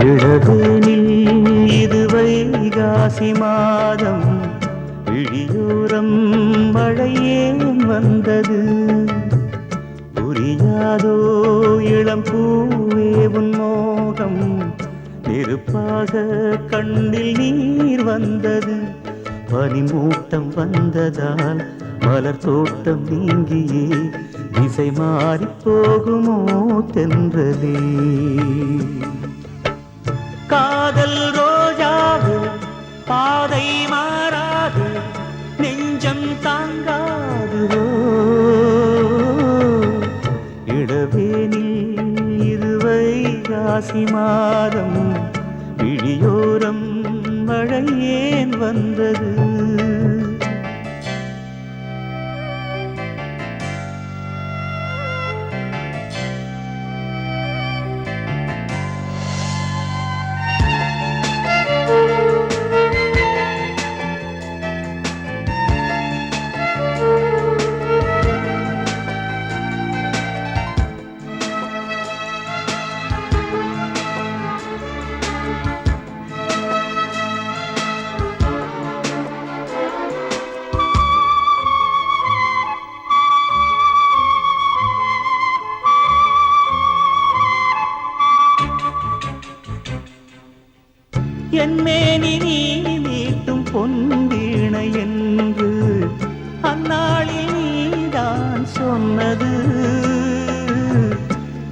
இளவேனில் இது வைகாசி மாதம், விழியோரம் மழையேன் வந்தது. புரியாதோ இளம் பூவே உன் மோகம், நெருப்பாக கண்ணில் நீர் வந்தது. பனிமூட்டம் வந்ததால் மலர் தோட்டம் நீங்கியே திசை மாறி போகுமோ தென்றலே. காதல் ரோஜாவு பாதை மாறாது, நெஞ்சம் தாங்காதுவோ. இளவேனில் இது வைகாசி மாதம், விழியோரம் மழையேன் வந்தது. என்னேனி நீ மீட்டும் பொன்வீணை என்று அந்நாளில் நீதான் சொன்னது.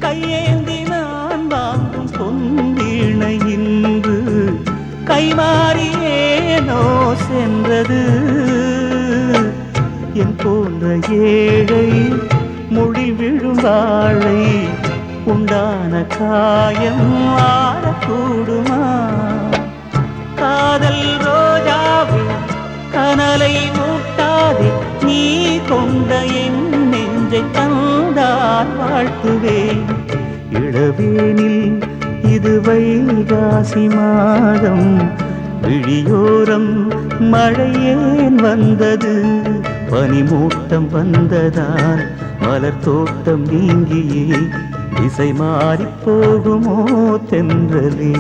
கையேந்தி நான் வாங்கும் பொன்வீணை இன்று கைமாறியேனோ சென்றது. என் போன்ற ஏழை மொழி விழும் வாழை உண்டான காயம் ஆறக்கூடுமா? காதல் ரோஜாவே கனலை மூட்டாதே, நீ கொண்ட என் நெஞ்சை தந்தால் வாழ்த்துவேன். இளவேனில் இது வைகாசி மாதம், விழியோரம் மழையேன் வந்தது. பனிமூட்டம் வந்ததால் மலர் தோட்டம் நீங்கியே திசை மாறி போகுமோ தென்றலே.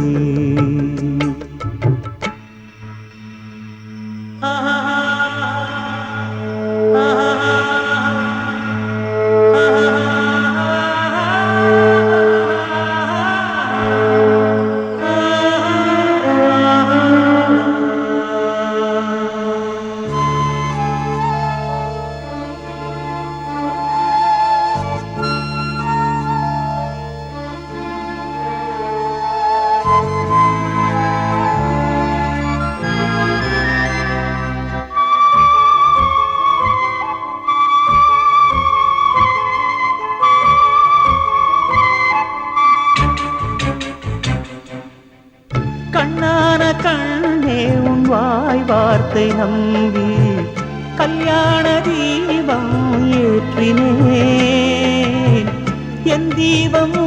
கண்ணான கண்ணே உன் வாய் வார்த்தை நம்பி கல்யாண தீபம் ஏற்றினேன். என் தீபம்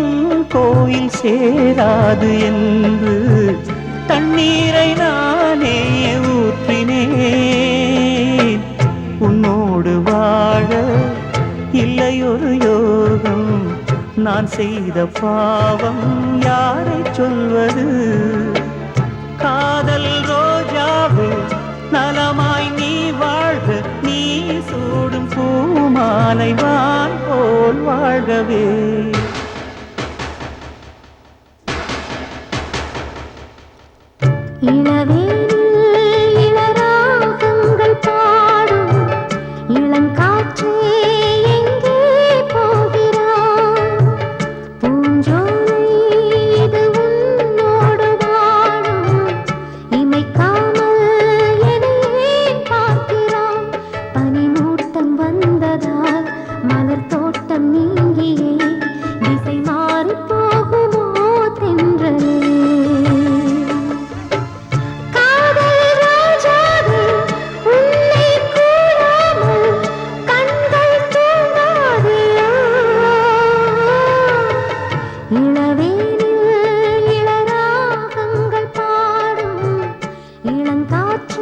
கோயில் சேராது என்று தண்ணீரை நானே ஊற்றினேன். உன்னோடு வாழ இல்லையொரு யோகம், நான் செய்த பாவம் யாரை சொல்வது? காதல் ரோஜாவே நலமாய் நீ வாழ்க, நீ சூடும் பூமாலை வான் போல் வாழ்கவே. இளவேனில் இளராகங்கள் பாடும் இளங்காற்றே எங்கே போகிறாய்? பூஞ்சோலை இது உன்னோடு வாழும், இமைக்காமல் என்னையே பார்க்கிறாய். பனிமூட்டம் வந்ததால் மலர் தோட்டம் நீங்கியே திசை மாறி போகுமோ? இளங்காற்று